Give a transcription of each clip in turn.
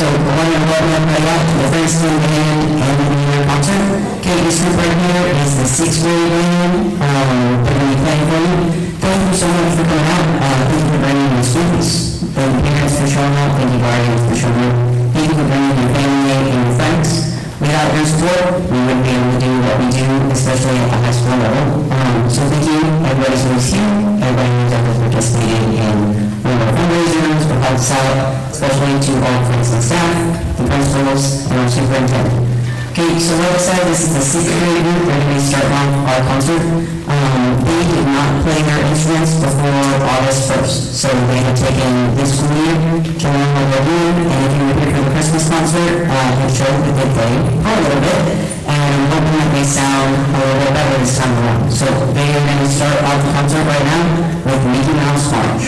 So I want to welcome everybody out to the Frankston Band Annual New Year concert. Okay, this group right here is the sixth grade band. They're going to be playing for you. Thank you so much for coming out. Thank you for bringing your students. Thank you parents for showing up. Thank you guardians for showing up. Thank you for bringing your family and your friends. Without your support, we wouldn't be able to do what we do, especially at the high school level. So thank you, everybody who's here, everybody who's ever participated in one of our fundraisers or helped us out, especially to all Frankston staff, the principals, and our superintendent. Okay, so like I said, this is the sixth grade group. We're going to be starting off our concert. They did not play their instruments before August 1st, so they have taken this school year to learn what they're doing, and if you were here for the Christmas concert, it showed that they played for a little bit, and I'm hoping that they sound a little bit better this time around. So they are going to start off the concert right now with Mickey Mouse March.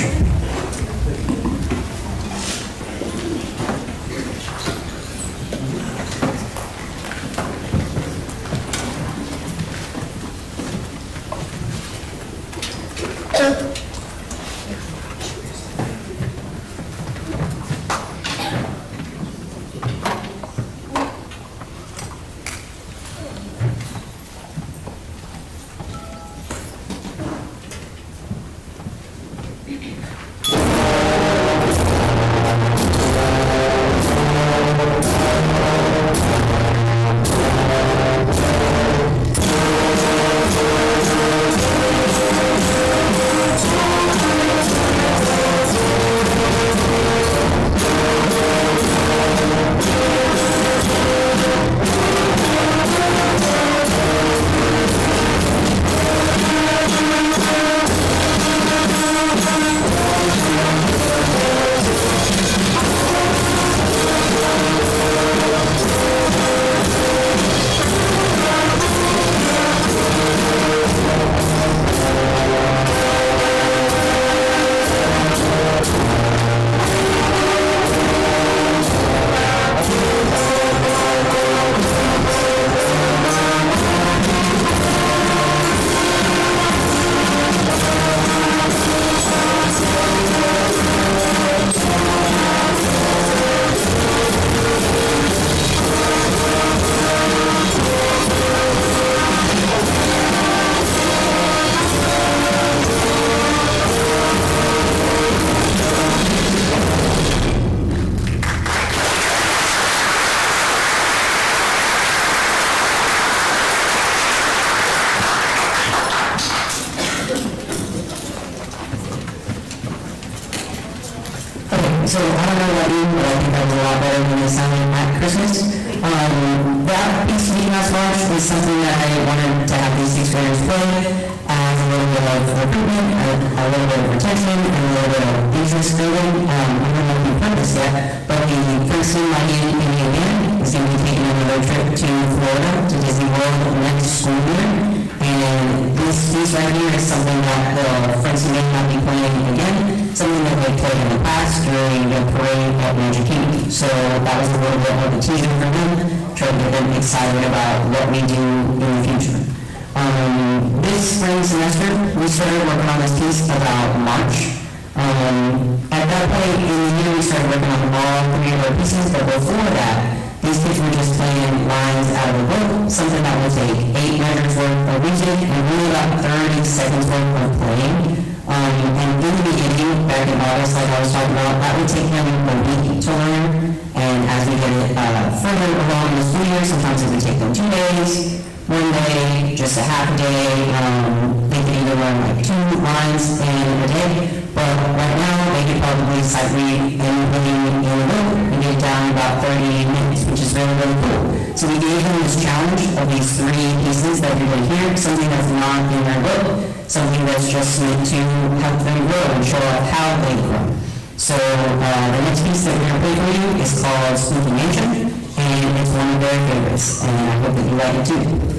So I don't know about you, but I think that was a lot better than they sounded at Christmas. That piece of Mickey Mouse March was something that I wanted to have these sixth graders play as a little bit of recruitment, a little bit of retention, and a little bit of interest building. I don't know if you've heard this yet, but the Frankston Miami Indian Band is going to be taking another trip to Florida, to Disney World next school year. And this piece right here is something that the Frankston may not be playing again, something that they played in the past during the parade at Magic Kingdom. So that was a little bit of a teaser for them, trying to get them excited about what we do in the future. This spring semester, we started working on this piece about March. At that point in the year, we started working on all three of our pieces, but before that, these kids were just playing lines out of a book, something that would take 8 measures worth of music and really about 30 seconds worth of playing. And in the beginning, back in August, like I was talking about, that would take them a week to learn. And as we get it further along in the school year, sometimes it would take them 2 days, 1 day, just a half a day. They could either learn like 2 lines in a day, but right now they could probably sight read anything in the book and get it down in about 30 minutes, which is really, really cool. So we gave them this challenge of these 3 pieces that you're going to hear, something that's not in their book, something that's just meant to help them grow and show off how they grow. So the next piece that we're going to play for you is called Spooky Mansion, and it's one of their favorites, and I hope that you like it too.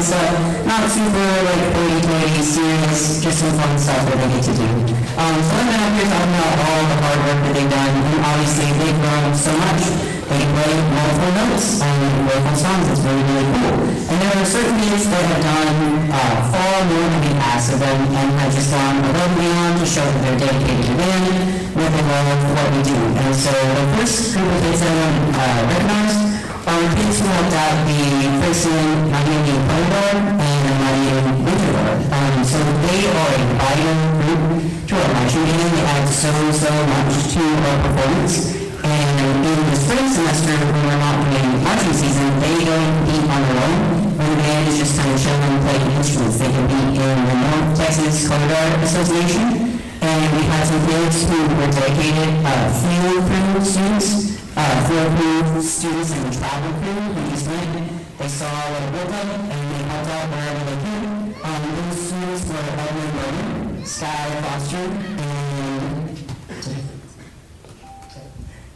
stuff, not super like hoity-toity serious, just some fun stuff that they get to do. So I'm not here talking about all the hard work that they've done, and obviously they've grown so much. They can play multiple notes and multiple songs. It's really, really cool. And there are certain kids that have done far more than we asked of them and have just gone above and beyond to show that they're dedicated to band with the love of what we do. And so the first group of kids that I want to recognize are kids who helped out the Princeton Miami Pony Guard and the Miami Winter Guard. So they are a vital group to our marching band. They add so much to our performance. And in the spring semester, when we're not doing marching season, they go and compete on their own. When the band is just kind of chilling and playing instruments, they compete in the North Texas Color Guard Association. And we had some kids who were dedicated field crew students, field crew students and travel crew who just went. They saw what it looked like and they helped out wherever they could. Those students were Edwin Bowman, Sky Foster, and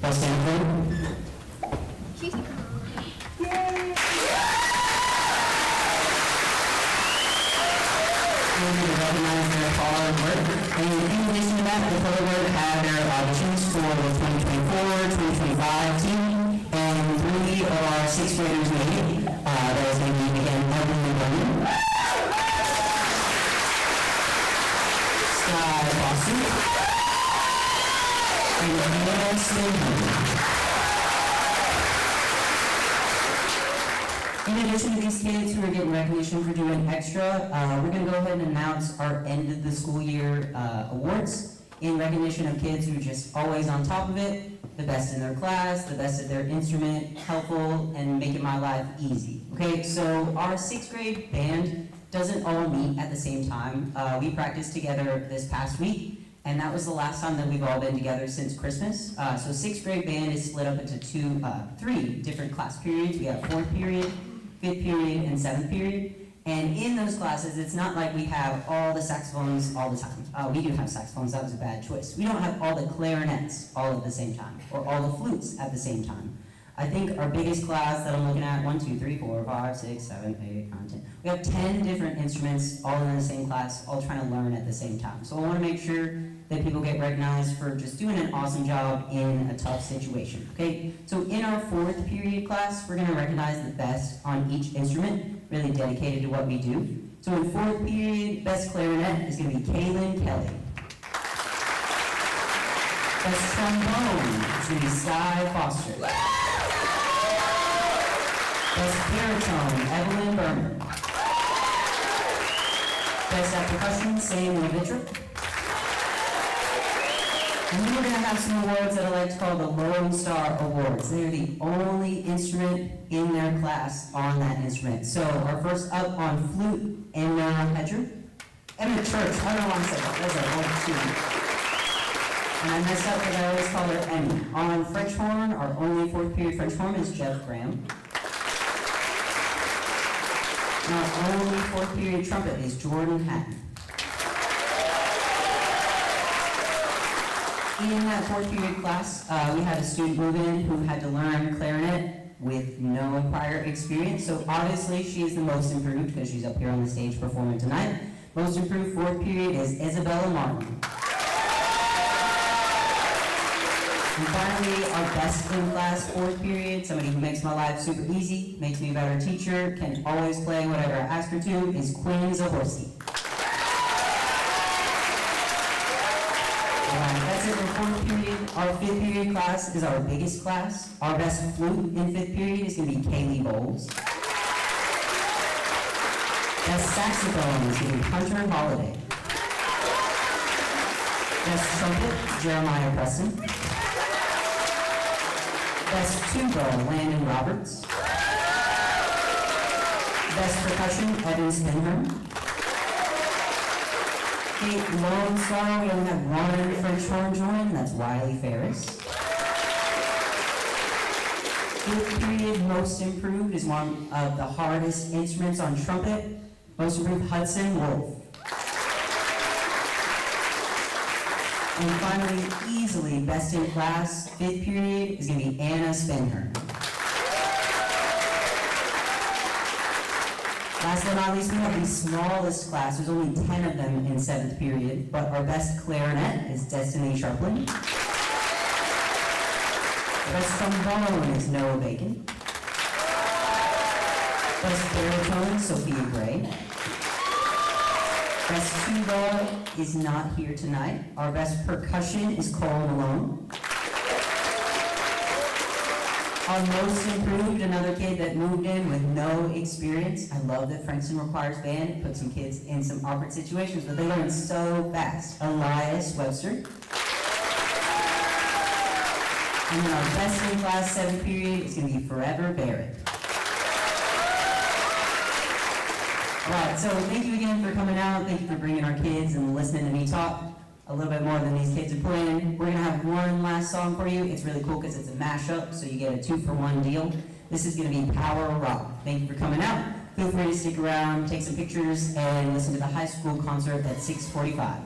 Stanford. We recognize their hard work. And in addition to that, the Color Guard had their auditions for the 2024-2025 team, and 3 of our 6th graders made it. That is going to be again Evan and Bowman, Sky Foster, and Hannah Stanford. In addition to these kids who are getting recognition for doing extra, we're going to go ahead and announce our end of the school year awards in recognition of kids who are just always on top of it, the best in their class, the best at their instrument, helpful, and making my life easy. Okay, so our 6th grade band doesn't all meet at the same time. We practiced together this past week, and that was the last time that we've all been together since Christmas. So 6th grade band is split up into 3 different class periods. We have 4th period, 5th period, and 7th period. And in those classes, it's not like we have all the saxophones all the time. We do have saxophones, that was a bad choice. We don't have all the clarinets all at the same time, or all the flutes at the same time. I think our biggest class that I'm looking at, 1, 2, 3, 4, 5, 6, 7, 8, 9, 10. We have 10 different instruments all in the same class, all trying to learn at the same time. So I want to make sure that people get recognized for just doing an awesome job in a tough situation, okay? So in our 4th period class, we're going to recognize the best on each instrument, really dedicated to what we do. So in 4th period, best clarinet is going to be Kaylin Kelly. Best trombone is going to be Sky Foster. Best baritone, Evelyn Berman. Best at percussion, Sam Levitra. And then we're going to have some awards that I like to call the Lone Star Awards. They're the only instrument in their class on that instrument. So our first up on flute, Emma Hedger. Emma Church, I don't know why I said that. That's an old student. And I messed up because I always call her Emmy. On French horn, our only 4th period French horn is Jeff Graham. And our only 4th period trumpet is Jordan Hatton. In that 4th period class, we had a student move in who had to learn clarinet with no prior experience. So obviously she is the most improved because she's up here on the stage performing tonight. Most improved 4th period is Isabella Martin. And finally, our best in class 4th period, somebody who makes my life super easy, makes me a better teacher, can always play whatever I ask her to, is Quinn Zahorsky. That's it for 4th period. Our 5th period class is our biggest class. Our best flute in 5th period is going to be Kaylee Bowles. Best saxophone is going to be Hunter Holiday. Best trumpet, Jeremiah Preston. Best tuba, Landon Roberts. Best percussion, Evan Spinham. Lone Star, we only have 1 French horn join, that's Wiley Ferris. 5th period, most improved, is one of the hardest instruments on trumpet. Most improved, Hudson Wolf. And finally, easily best in class, 5th period, is going to be Anna Spinhern. Last but not least, we have the smallest class. There's only 10 of them in 7th period, but our best clarinet is Destiny Sharplin. Best trombone is Noah Bacon. Best baritone, Sophia Gray. Best tuba is not here tonight. Our best percussion is Cole Malone. Our most improved, another kid that moved in with no experience. I love that Frankston requires band. It puts some kids in some awkward situations, but they learn so fast. Elias Webster. And then our best in class 7th period is going to be Forever Barrett. All right, so thank you again for coming out. Thank you for bringing our kids and listening to me talk a little bit more than these kids are playing. We're gonna have one last song for you. It's really cool because it's a mashup, so you get a 2-for-1 deal. This is gonna be Power Rock. Thank you for coming out. Feel free to stick around, take some pictures, and listen to the high school concert at 6:45.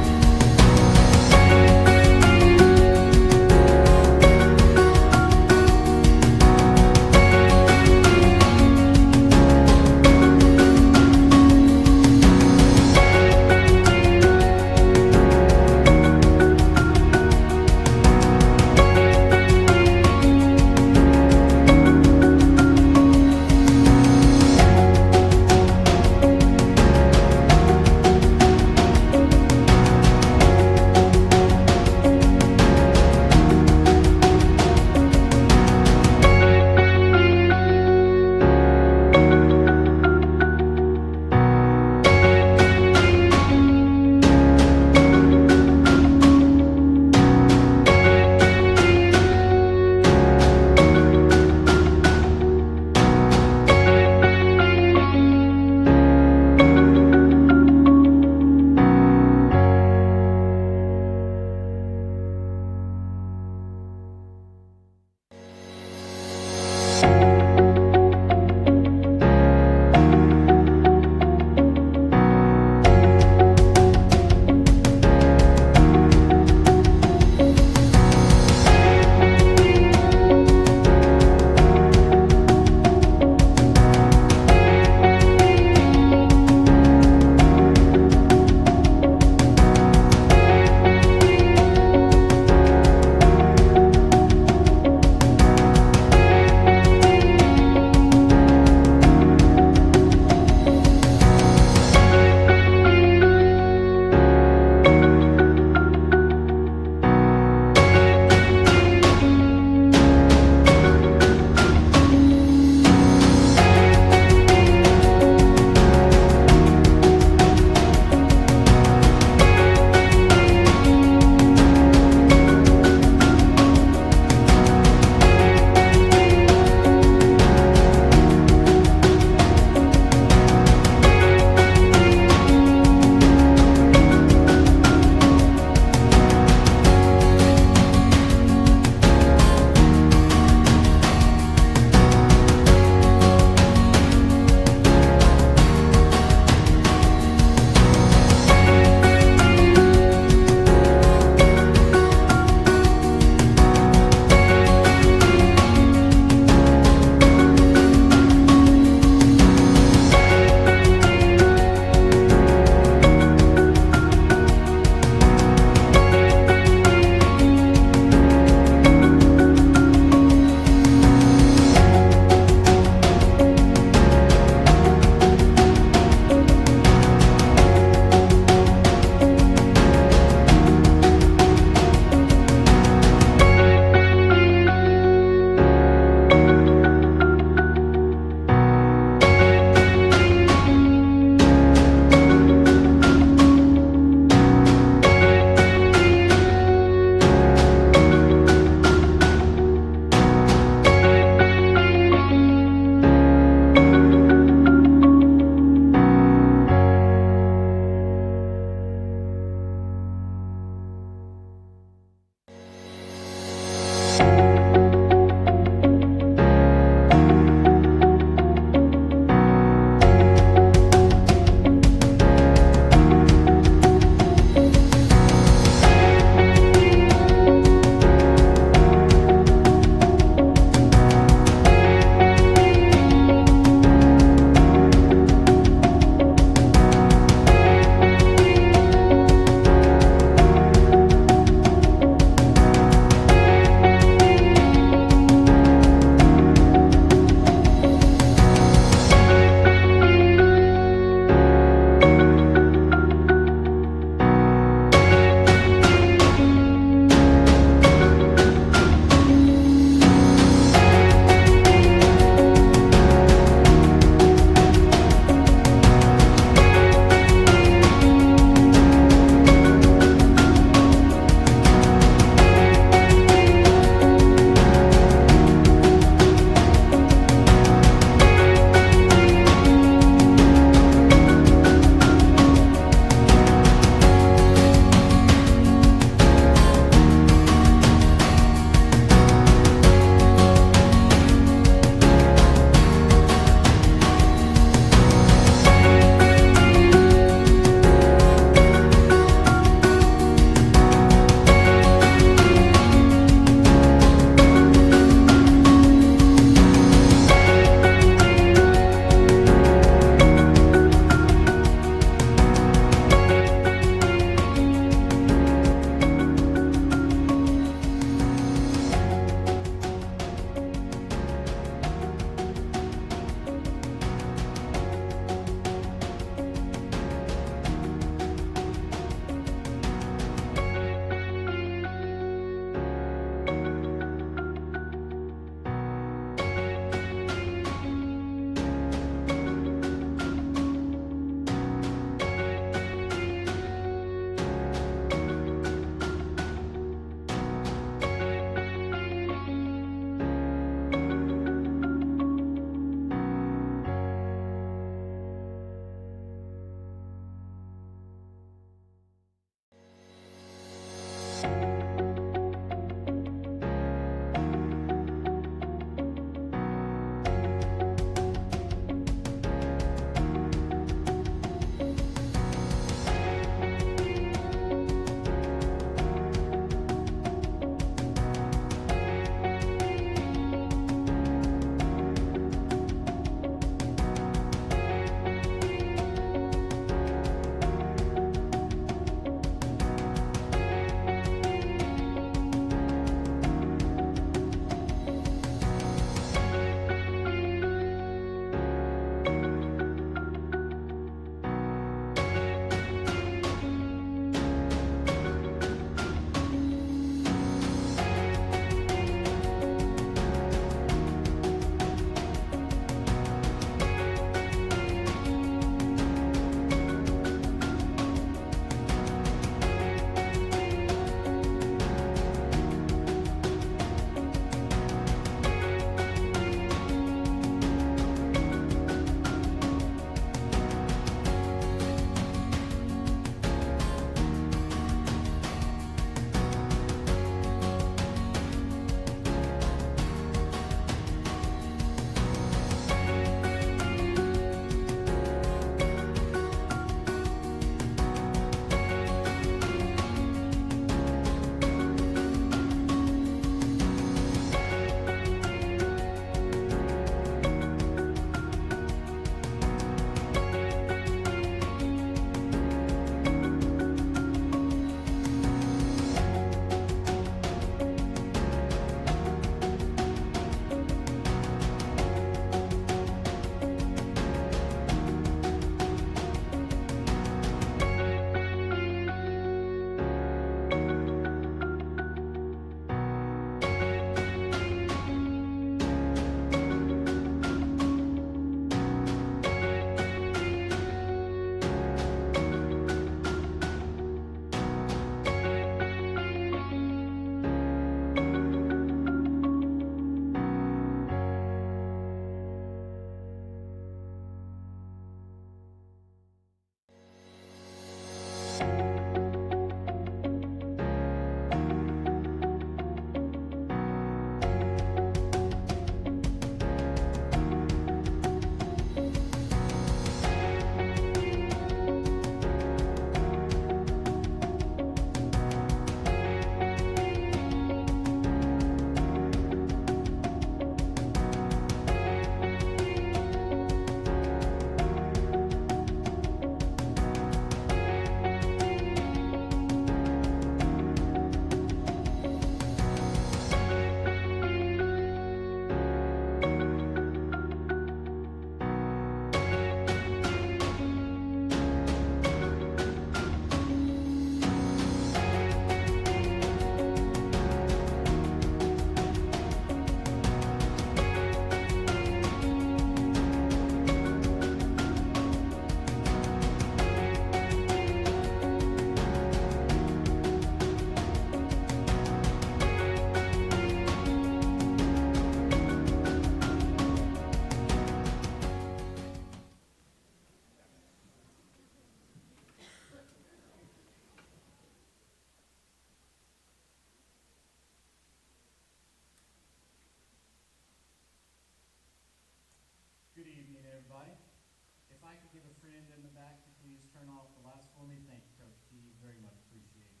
please turn off the lights for me? Thank you, Coach T. Very much appreciated.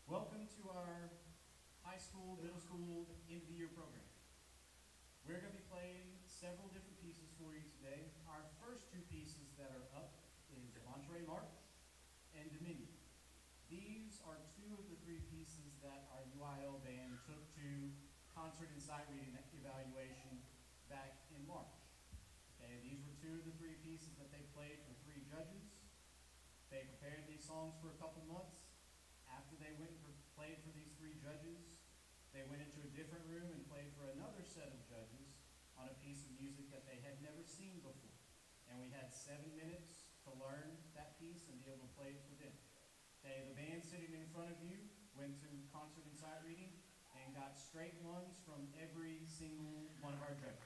Welcome to our high school, middle school, end of the year program. We're going to be playing several different pieces for you today. Our first two pieces that are up is Monterey March and Dominion. These are two of the three pieces that our UIL band took to concert and sight reading evaluation back in March. Okay, these were two of the three pieces that they played for three judges. They prepared these songs for a couple months. After they went and played for these three judges, they went into a different room and played for another set of judges on a piece of music that they had never seen before. And we had 7 minutes to learn that piece and be able to play it for them. Okay, the band sitting in front of you went to concert and sight reading and got straight ones from every single one of our judges.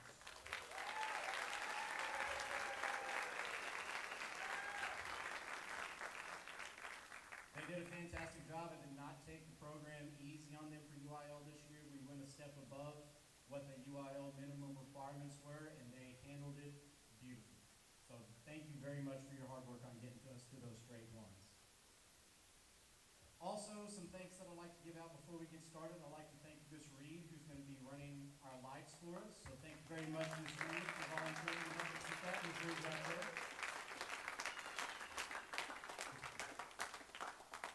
They did a fantastic job. I did not take the program easy on them for UIL this year. We went a step above what the UIL minimum requirements were, and they handled it beautifully. So thank you very much for your hard work on getting us to those straight ones. Also, some thanks that I'd like to give out before we get started. I'd like to thank Ms. Reed, who's going to be running our lights for us. So thank you very much, Ms. Reed, for volunteering to help us with that. Ms. Reed's out there.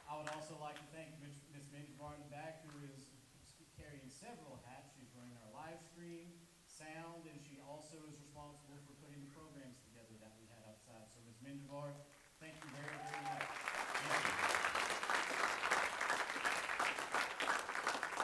I would also like to thank Ms. Minjvar in the back, who is carrying several hats. She's running our live stream, sound, and she also is responsible for putting the programs together that we had outside. So Ms. Minjvar, thank you very, very much.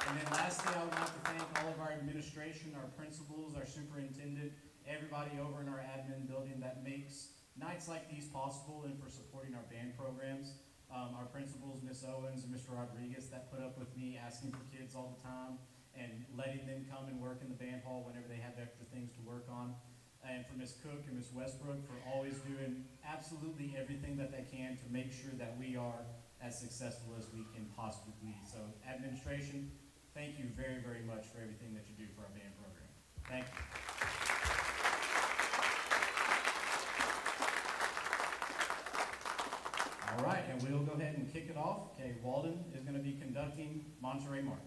And then lastly, I would like to thank all of our administration, our principals, our superintendent, everybody over in our admin building that makes nights like these possible and for supporting our band programs. Our principals, Ms. Owens and Mr. Rodriguez, that put up with me asking for kids all the time and letting them come and work in the band hall whenever they have extra things to work on. And for Ms. Cook and Ms. Westbrook for always doing absolutely everything that they can to make sure that we are as successful as we can possibly be. So administration, thank you very, very much for everything that you do for our band program. Thank you. All right, and we'll go ahead and kick it off. Okay, Walden is going to be conducting Monterey March.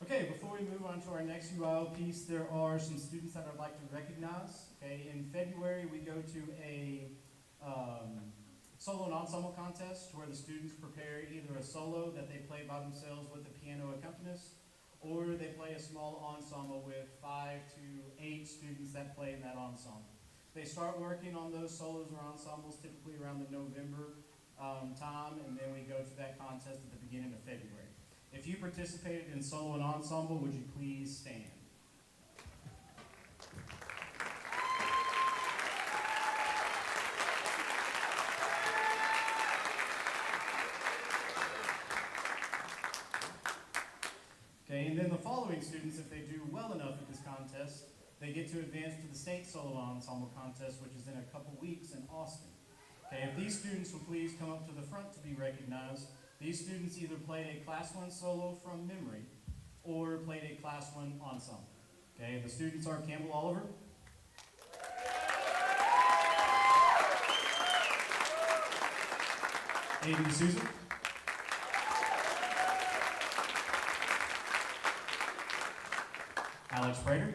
Okay, before we move on to our next UIL piece, there are some students that I'd like to recognize. Okay, in February, we go to a solo and ensemble contest where the students prepare either a solo that they play by themselves with a piano accompanist, or they play a small ensemble with 5 to 8 students that play in that ensemble. They start working on those solos or ensembles typically around the November time, and then we go to that contest at the beginning of February. If you participated in solo and ensemble, would you please stand? Okay, and then the following students, if they do well enough at this contest, they get to advance to the state solo ensemble contest, which is in a couple weeks in Austin. Okay, if these students will please come up to the front to be recognized, these students either played a Class 1 solo from memory or played a Class 1 ensemble. Okay, the students are Campbell Oliver, Aiden D'Souza, Alex Prater,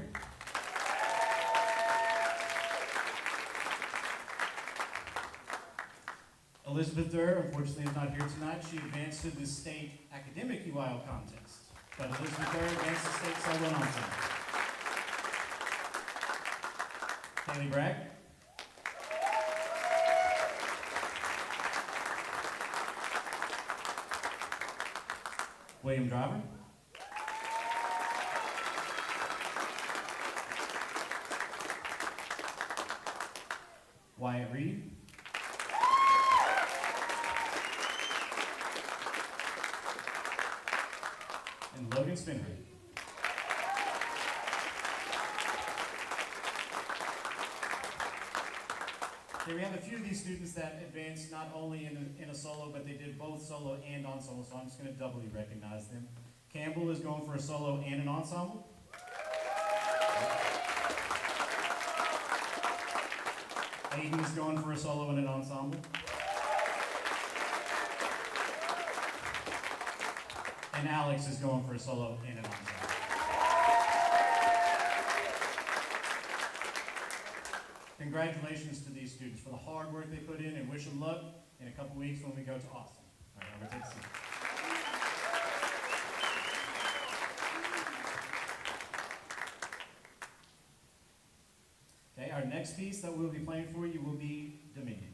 Elizabeth Durr, unfortunately, is not here tonight. She advanced to the state academic UIL contest. But Elizabeth Durr advanced to state solo and ensemble. Haley Bragg, William Driver, Wyatt Reed, and Logan Spinner. Okay, we have a few of these students that advanced not only in a solo, but they did both solo and ensemble, so I'm just going to doubly recognize them. Campbell is going for a solo and an ensemble. Aiden is going for a solo and an ensemble. And Alex is going for a solo and an ensemble. Congratulations to these students for the hard work they put in, and wish them luck in a couple weeks when we go to Austin. All right, I'm going to take a seat. Okay, our next piece that we'll be playing for you will be Dominion.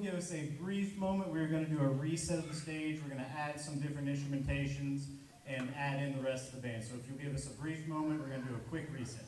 give us a brief moment. We're going to do a reset of the stage. We're going to add some different instrumentations and add in the rest of the band. So if you'll give us a brief moment, we're going to do a quick reset.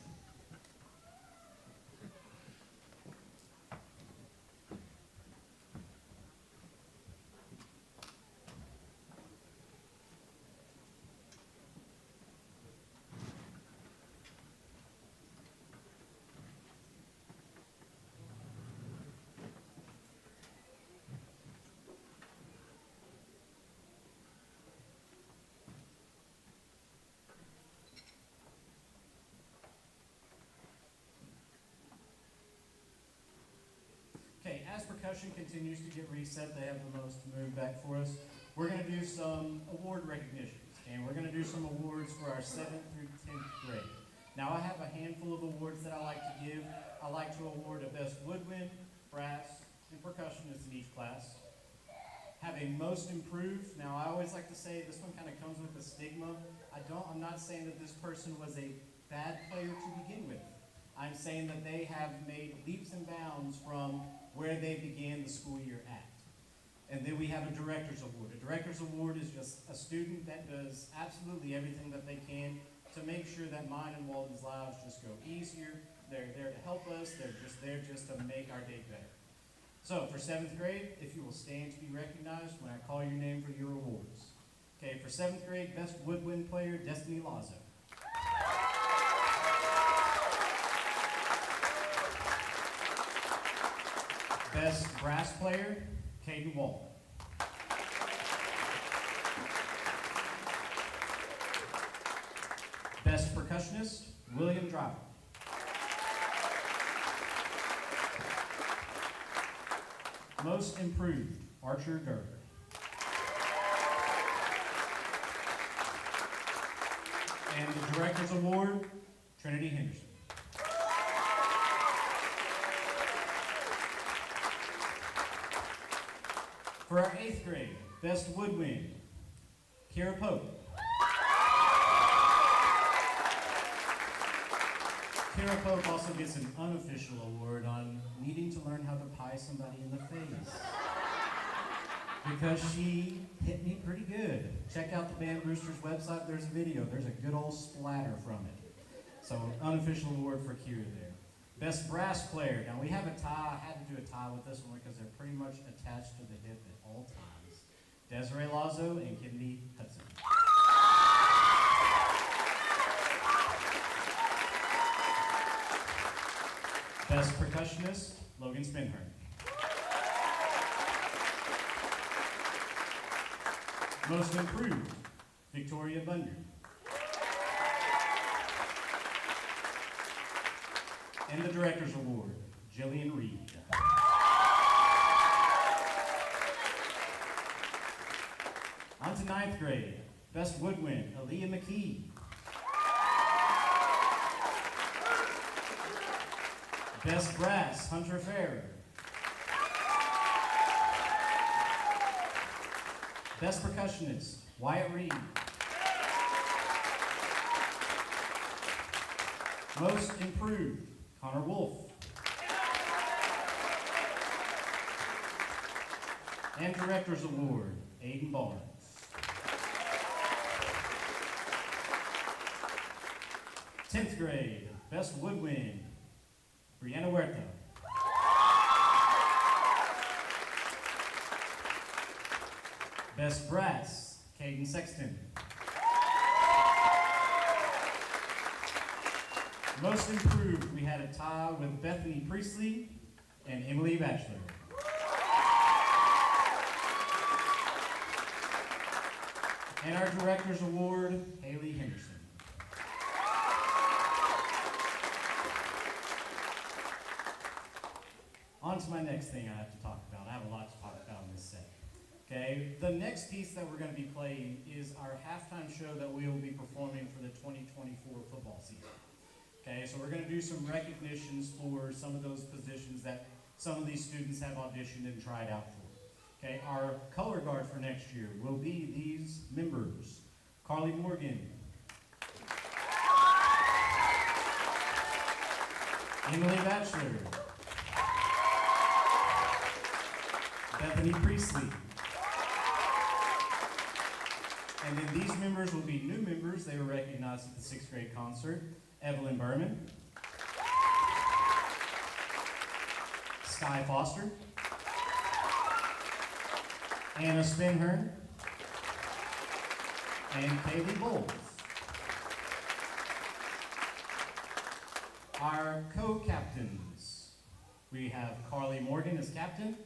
Okay, as percussion continues to get reset, they have the most to move back for us. We're going to do some award recognitions, and we're going to do some awards for our 7th through 10th grade. Now, I have a handful of awards that I like to give. I like to award a best woodwind, brass, and percussionist in each class. Have a most improved. Now, I always like to say this one kind of comes with a stigma. I'm not saying that this person was a bad player to begin with. I'm saying that they have made leaps and bounds from where they began the school year at. And then we have a director's award. A director's award is just a student that does absolutely everything that they can to make sure that mine and Walden's lives just go easier. They're there to help us. They're just there just to make our day better. So for 7th grade, if you will stand to be recognized when I call your name for your awards. Okay, for 7th grade, best woodwind player, Destiny Lazo. Best brass player, Caden Wall. Best percussionist, William Driver. Most improved, Archer Gerger. And the Director's Award, Trinity Henderson. For our 8th grade, best woodwind, Kira Pope. Kira Pope also gets an unofficial award on needing to learn how to pie somebody in the face. Because she hit me pretty good. Check out the Band Roosters website, there's a video. There's a good old splatter from it. So, unofficial award for Kira there. Best brass player. Now we have a tie. I had to do a tie with this one because they're pretty much attached to the hip at all times. Desiree Lazo and Kennedy Hudson. Best percussionist, Logan Spinhern. Most improved, Victoria Bunder. And the Director's Award, Jillian Reed. On to 9th grade, best woodwind, Aaliyah McKee. Best brass, Hunter Farrer. Best percussionist, Wyatt Reed. Most improved, Connor Wolf. And Director's Award, Aiden Barnes. Tenth grade, best woodwind, Brianna Huerta. Best brass, Caden Sexton. Most improved, we had a tie with Bethany Priestley and Emily Batchelor. And our Director's Award, Haley Henderson. On to my next thing I have to talk about. I have a lot to talk about in this set. Okay, the next piece that we're going to be playing is our halftime show that we will be performing for the 2024 football season. Okay, so we're going to do some recognitions for some of those positions that some of these students have auditioned and tried out for. Okay, our color guard for next year will be these members: Carly Morgan, Emily Batchelor, Bethany Priestley. And then these members will be new members. They were recognized at the 6th grade concert. Evelyn Berman, Sky Foster, Anna Spinhern, and Kaylee Bowles. Our co-captains, we have Carly Morgan as captain,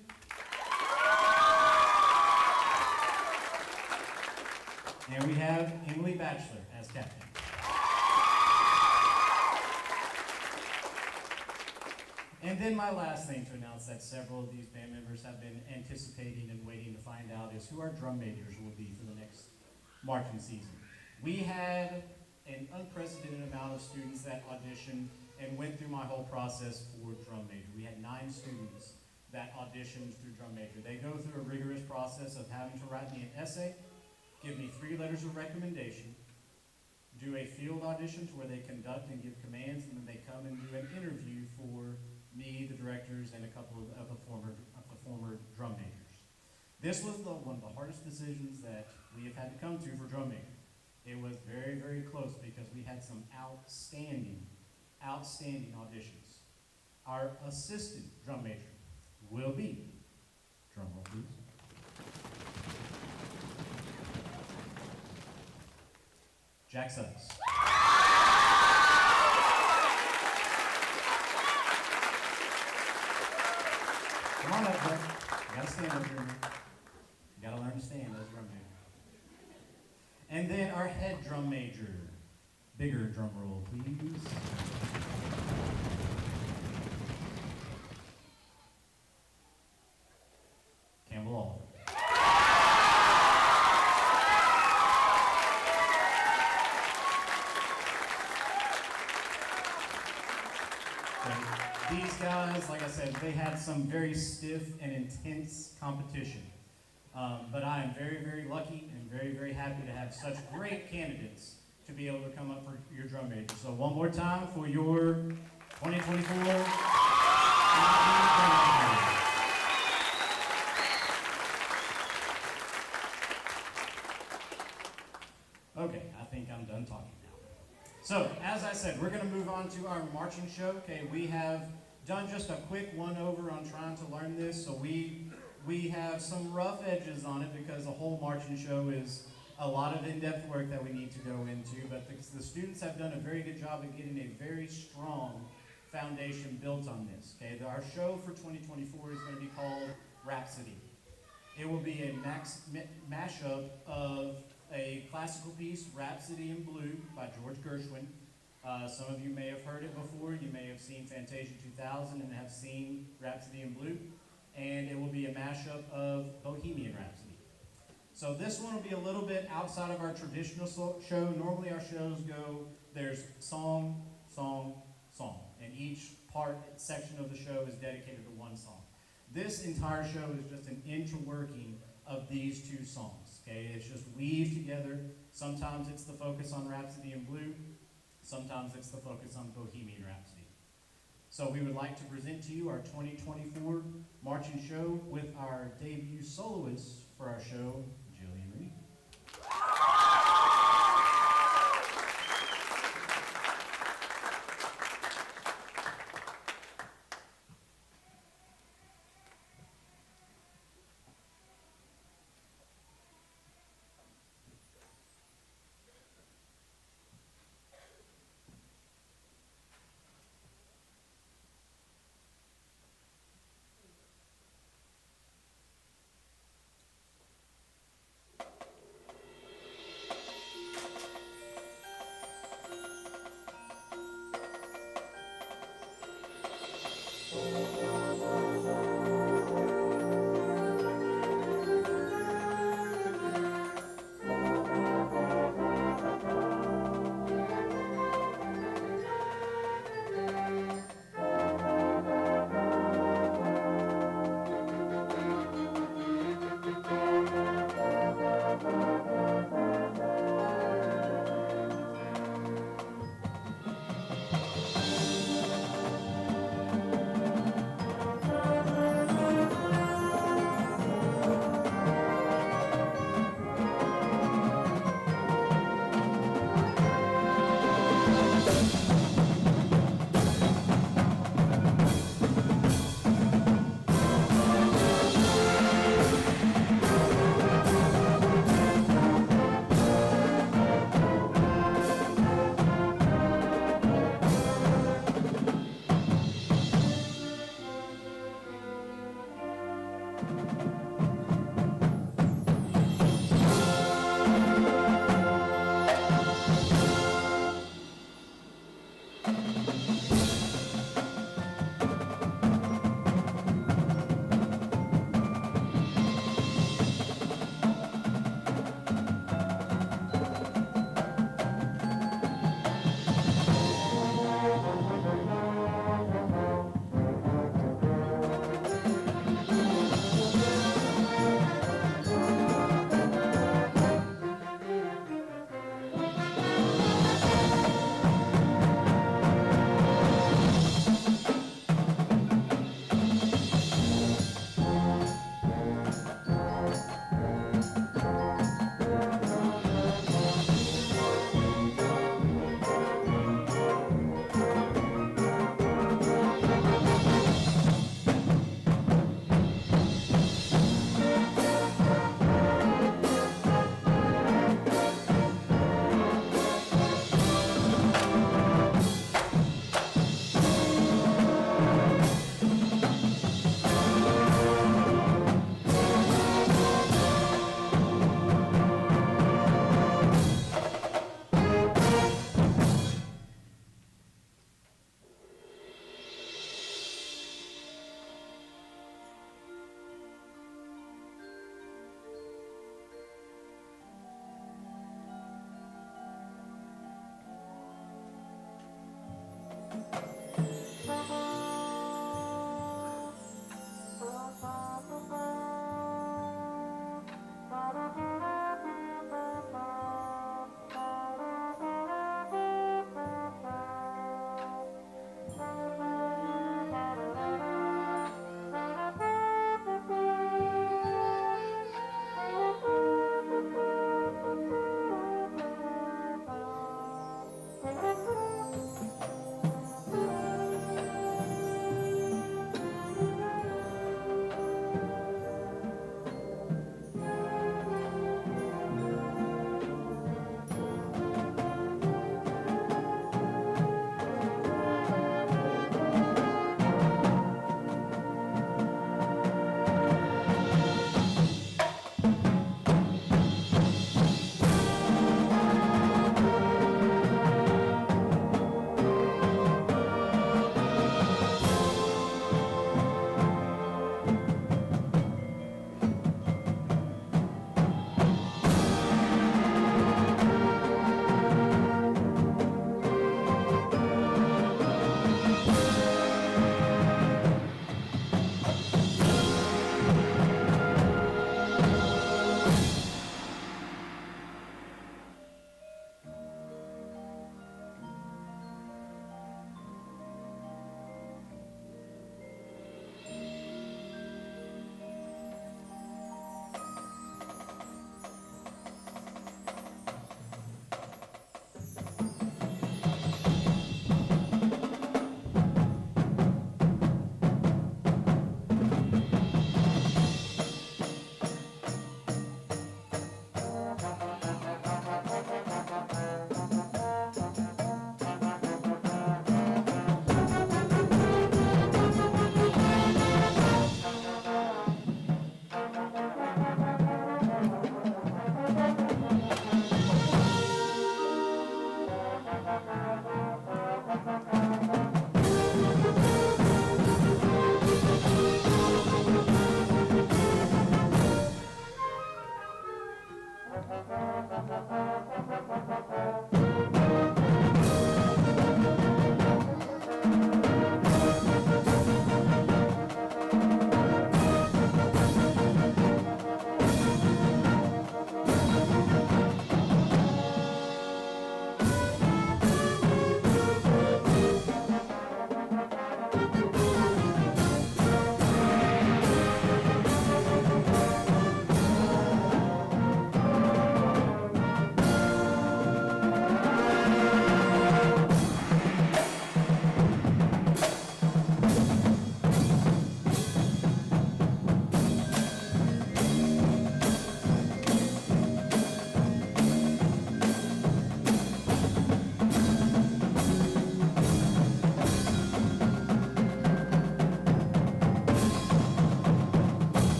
and we have Emily Batchelor as captain. And then my last thing to announce that several of these band members have been anticipating and waiting to find out is who our drum majors will be for the next marching season. We had an unprecedented amount of students that auditioned and went through my whole process for drum major. We had 9 students that auditioned through drum major. They go through a rigorous process of having to write me an essay, give me 3 letters of recommendation, do a field audition to where they conduct and give commands, and then they come and do an interview for me, the directors, and a couple of the former drum majors. This was one of the hardest decisions that we have had to come to for drum major. It was very, very close because we had some outstanding auditions. Our assistant drum major will be, drum roll please, Jack Suggs. Come on up, Jack. You gotta stand up here. You gotta learn to stand as drum major. And then our head drum major. Bigger drum roll, please. Campbell All. These guys, like I said, they had some very stiff and intense competition. But I am very, very lucky and very, very happy to have such great candidates to be able to come up for your drum major. So one more time for your 2024 drum major. Okay, I think I'm done talking now. So, as I said, we're going to move on to our marching show. Okay, we have done just a quick one-over on trying to learn this, so we have some rough edges on it because the whole marching show is a lot of in-depth work that we need to go into, but the students have done a very good job of getting a very strong foundation built on this. Okay, our show for 2024 is going to be called Rhapsody. It will be a mashup of a classical piece, Rhapsody in Blue by George Gershwin. Some of you may have heard it before. You may have seen Fantasia 2000 and have seen Rhapsody in Blue. And it will be a mashup of Bohemian Rhapsody. So this one will be a little bit outside of our traditional show. Normally our shows go, there's song, song, song. And each section of the show is dedicated to one song. This entire show is just an interworking of these 2 songs. Okay, it's just weaved together. Sometimes it's the focus on Rhapsody in Blue. Sometimes it's the focus on Bohemian Rhapsody. So we would like to present to you our 2024 marching show with our debut soloist for our show, Jillian Reed.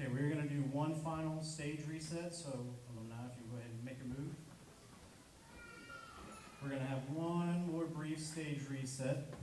Okay, we're gonna do one final stage reset, so alumni, if you go ahead and make a move. We're gonna have one more brief stage reset.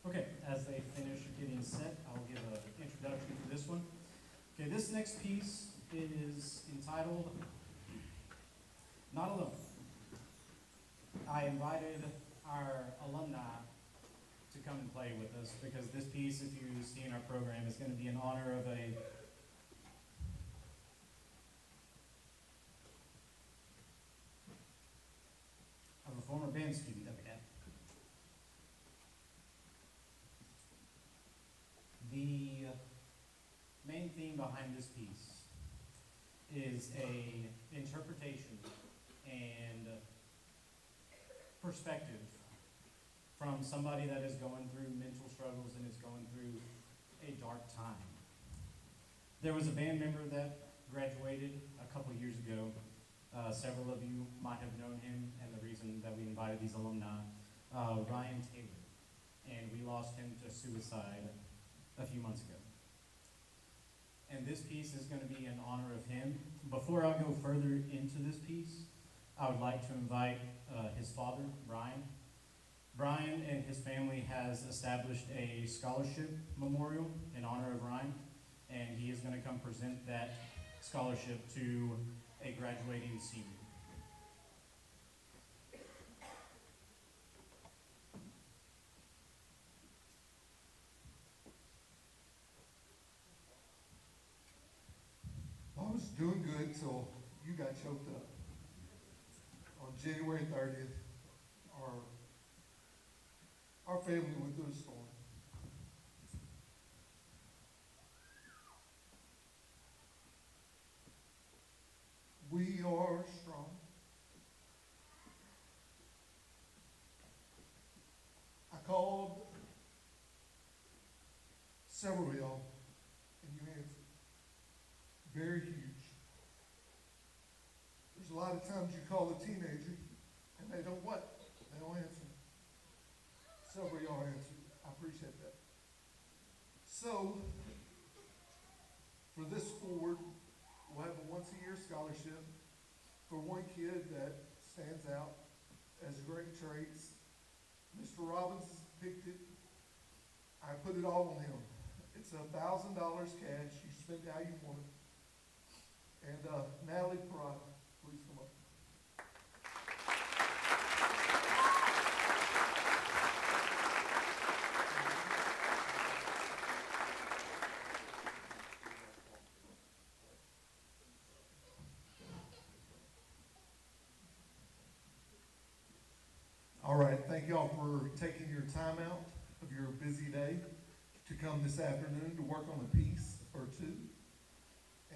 Okay, as they finish getting set, I'll give an introduction to this one. Okay, this next piece is entitled Not Alone. I invited our alumni to come and play with us because this piece, if you see in our program, is going to be in honor of a former band student that we had. The main theme behind this piece is a interpretation and perspective from somebody that is going through mental struggles and is going through a dark time. There was a band member that graduated a couple years ago. Several of you might have known him, and the reason that we invited these alumni, Ryan Taylor, and we lost him to suicide a few months ago. And this piece is going to be in honor of him. Before I go further into this piece, I would like to invite his father, Brian. Brian and his family has established a scholarship memorial in honor of Ryan, and he is going to come present that scholarship to a graduating senior. doing good till you got choked up. On January 30th, our family went through a storm. We are strong. I called several of y'all, and you answered. Very huge. There's a lot of times you call a teenager, and they don't what? They don't answer. Several of y'all answered. I appreciate that. So, for this award, we'll have a once-a-year scholarship for one kid that stands out as great traits. Mr. Robbins picked it. I put it all on him. It's $1,000 cash. You spend it how you want it. And Natalie Parada, please come up. All right, thank y'all for taking your time out of your busy day to come this afternoon to work on a piece or two.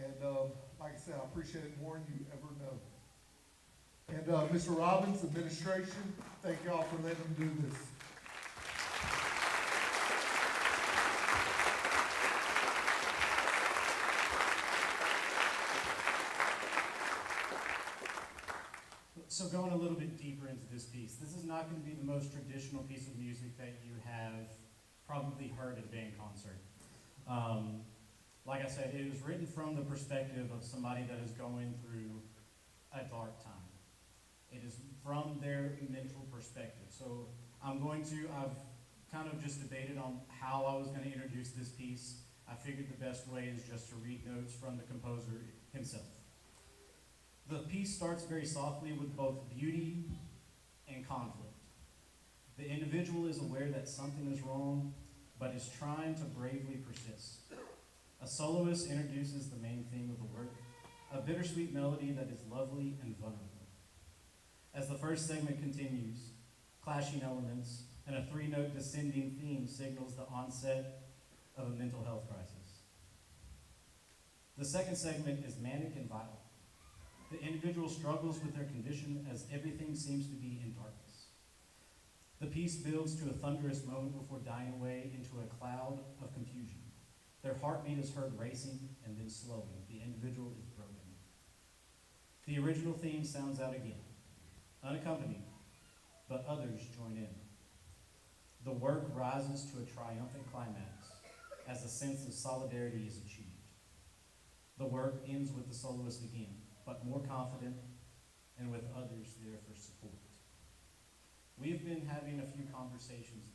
And like I said, I appreciate it more than you ever know. And Mr. Robbins, administration, thank y'all for letting them do this. So going a little bit deeper into this piece, this is not going to be the most traditional piece of music that you have probably heard at a band concert. Like I said, it was written from the perspective of somebody that is going through a dark time. It is from their mental perspective. So I've kind of just debated on how I was going to introduce this piece. I figured the best way is just to read notes from the composer himself. The piece starts very softly with both beauty and conflict. The individual is aware that something is wrong, but is trying to bravely persist. A soloist introduces the main theme of the work, a bittersweet melody that is lovely and vulnerable. As the first segment continues, clashing elements and a three-note descending theme signals the onset of a mental health crisis. The second segment is manic and violent. The individual struggles with their condition as everything seems to be in darkness. The piece builds to a thunderous moment before dying away into a cloud of confusion. Their heartbeat is heard racing and then slowing. The individual is broken. The original theme sounds out again, unaccompanied, but others join in. The work rises to a triumphant climax as a sense of solidarity is achieved. The work ends with the soloist again, but more confident and with others there for support. We've been having a few conversations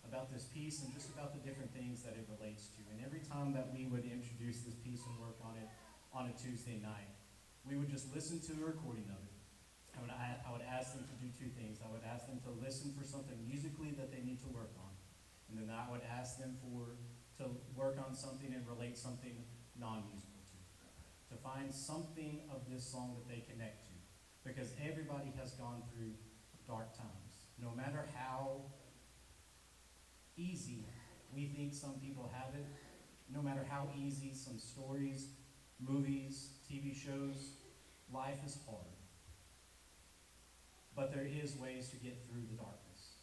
about this piece and just about the different things that it relates to. And every time that we would introduce this piece and work on it on a Tuesday night, we would just listen to a recording of it. I would ask them to do two things. I would ask them to listen for something musically that they need to work on. And then I would ask them to work on something and relate something non-musical to find something of this song that they connect to. Because everybody has gone through dark times. No matter how easy we think some people have it, no matter how easy some stories, movies, TV shows, life is hard. But there is ways to get through the darkness.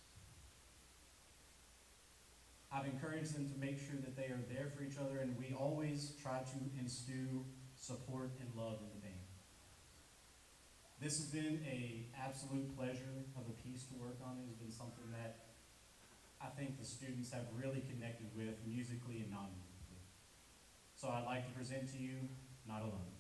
I've encouraged them to make sure that they are there for each other, and we always try to instill support and love in the band. This has been an absolute pleasure of a piece to work on. It has been something that I think the students have really connected with musically and non-musically. So I'd like to present to you Not Alone.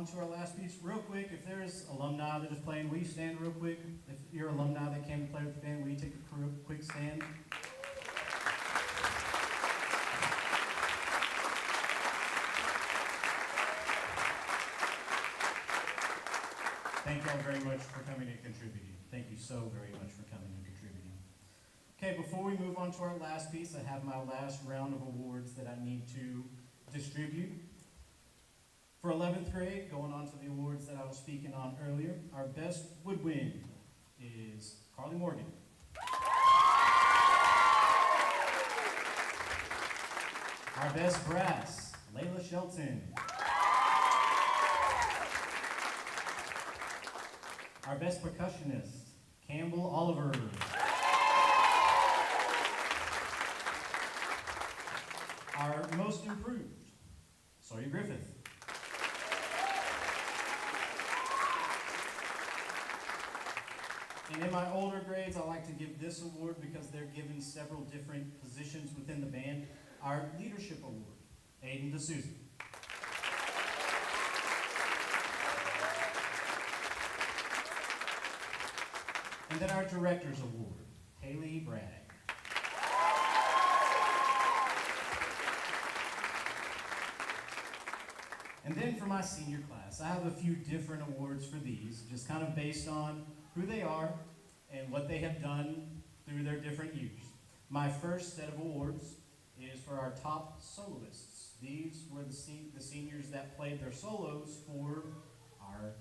on to our last piece. Real quick, if there's alumni that is playing, will you stand real quick? If you're alumni that came to play with the band, will you take a quick stand? Thank you all very much for coming and contributing. Thank you so very much for coming and contributing. Okay, before we move on to our last piece, I have my last round of awards that I need to distribute. For 11th grade, going on to the awards that I was speaking on earlier, our best woodwind is Carly Morgan. Our best brass, Layla Shelton. Our best percussionist, Campbell Oliver. Our most improved, Sawyer Griffith. And in my older grades, I like to give this award because they're given several different positions within the band. Our leadership award, Aiden D'Souza. And then our director's award, Haley Bragg. And then for my senior class, I have a few different awards for these, just kind of based on who they are and what they have done through their different years. My first set of awards is for our top soloists. These were the seniors that played their solos for our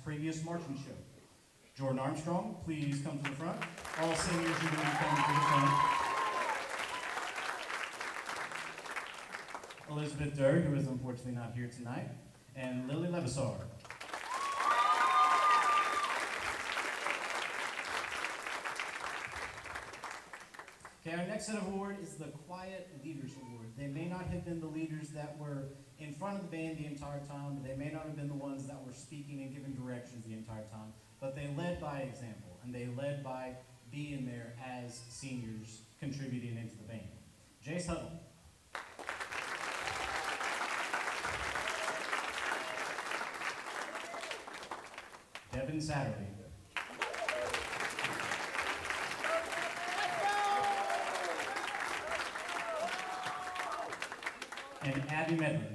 previous marching show. Jordan Armstrong, please come to the front. All seniors, you're going to be coming to the front. Elizabeth Durr, who is unfortunately not here tonight, and Lily Levisar. Okay, our next set of award is the Quiet Leaders Award. They may not have been the leaders that were in front of the band the entire time, they may not have been the ones that were speaking and giving directions the entire time, but they led by example, and they led by being there as seniors contributing into the band. Jace Huddle. Devin Satterley. And Abby Medley.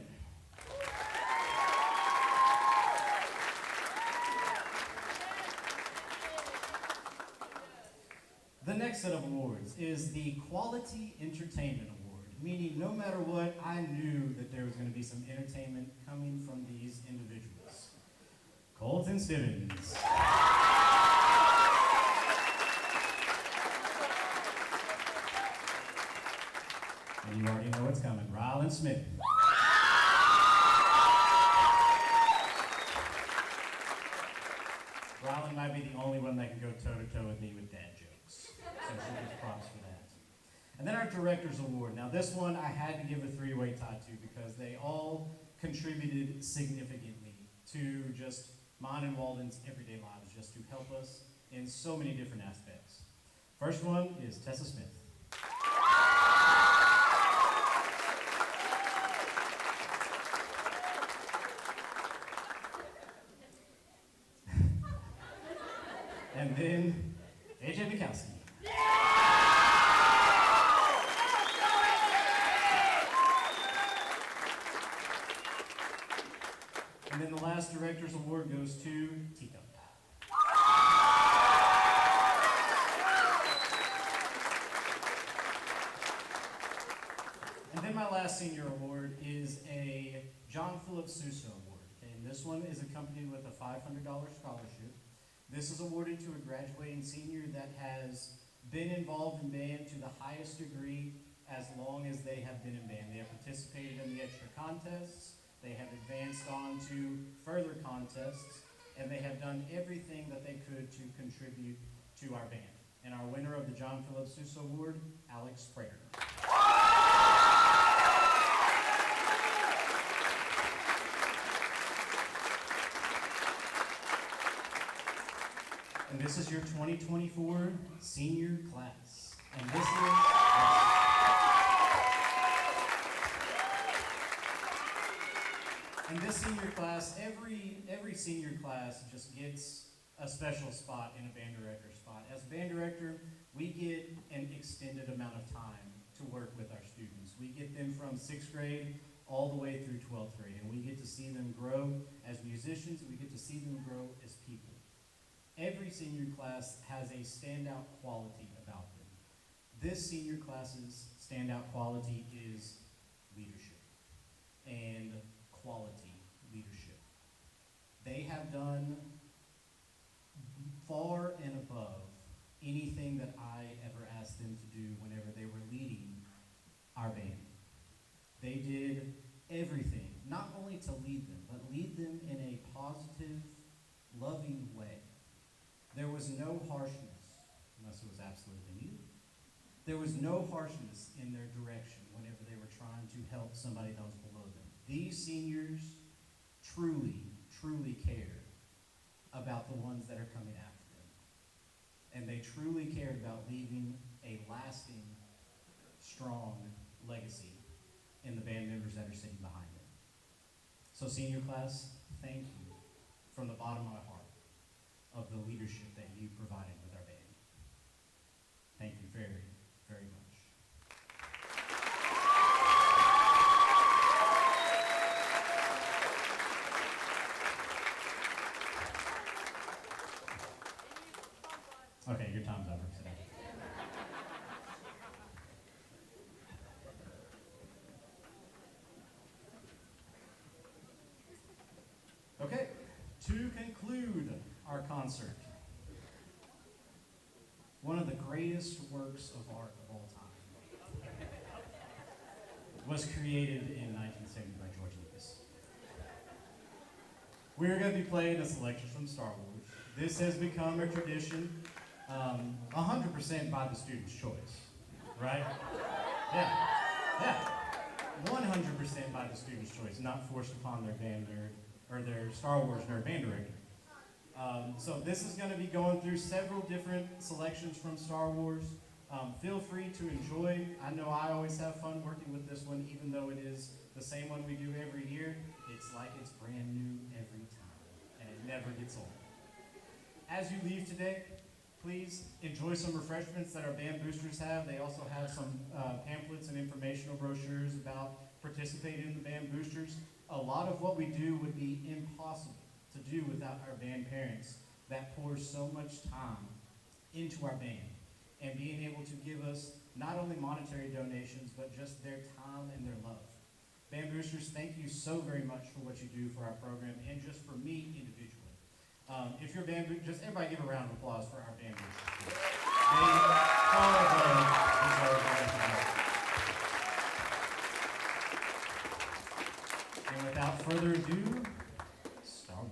The next set of awards is the Quality Entertainment Award, meaning no matter what, I knew that there was going to be some entertainment coming from these individuals. Colton Stevens. And you already know what's coming. Rylan Smith. Rylan might be the only one that can go toe-to-toe with me with dad jokes. So she gets props for that. And then our Director's Award. Now this one I had to give a three-way tie to because they all contributed significantly to just mine and Walden's everyday lives, just to help us in so many different aspects. First one is Tessa Smith. And then AJ Mikowski. And then the last Director's Award goes to Teacup. And then my last senior award is a John Philip Sousa Award. Okay, and this one is accompanied with a $500 scholarship. This is awarded to a graduating senior that has been involved in band to the highest degree as long as they have been in band. They have participated in the extra contests, they have advanced on to further contests, and they have done everything that they could to contribute to our band. And our winner of the John Philip Sousa Award, Alex Prater. And this is your 2024 senior class. And this is... And this senior class, every senior class just gets a special spot in a band director spot. As band director, we get an extended amount of time to work with our students. We get them from 6th grade all the way through 12th grade, and we get to see them grow as musicians, and we get to see them grow as people. Every senior class has a standout quality about them. This senior class's standout quality is leadership and quality leadership. They have done far and above anything that I ever asked them to do whenever they were leading our band. They did everything, not only to lead them, but lead them in a positive, loving way. There was no harshness, unless it was absolutely needed. There was no harshness in their direction whenever they were trying to help somebody that was below them. These seniors truly, truly care about the ones that are coming after them. And they truly cared about leaving a lasting, strong legacy in the band members that are sitting behind them. So senior class, thank you from the bottom of my heart of the leadership that you provided with our band. Thank you very, very much. Okay, your time's over. Sit down. Okay, to conclude our concert, one of the greatest works of art of all time was created in 1970 by George Lucas. We're going to be playing a selection from Star Wars. This has become a tradition, 100% by the student's choice, right? Yeah, 100% by the student's choice, not forced upon their band nerd, or their Star Wars nerd band director. So this is going to be going through several different selections from Star Wars. Feel free to enjoy. I know I always have fun working with this one, even though it is the same one we do every year. It's like it's brand new every time, and it never gets old. As you leave today, please enjoy some refreshments that our band boosters have. They also have some pamphlets and informational brochures about participating in the band boosters. A lot of what we do would be impossible to do without our band parents that pour so much time into our band and being able to give us not only monetary donations, but just their time and their love. Band boosters, thank you so very much for what you do for our program and just for me individually. If you're band boosters, just everybody give a round of applause for our band boosters. They far above deserve. And without further ado, Star Wars.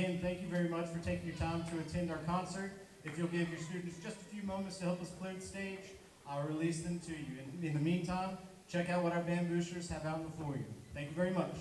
again, thank you very much for taking your time to attend our concert. If you'll give your students just a few moments to help us clear the stage, I'll release them to you. In the meantime, check out what our band boosters have out before you. Thank you very much.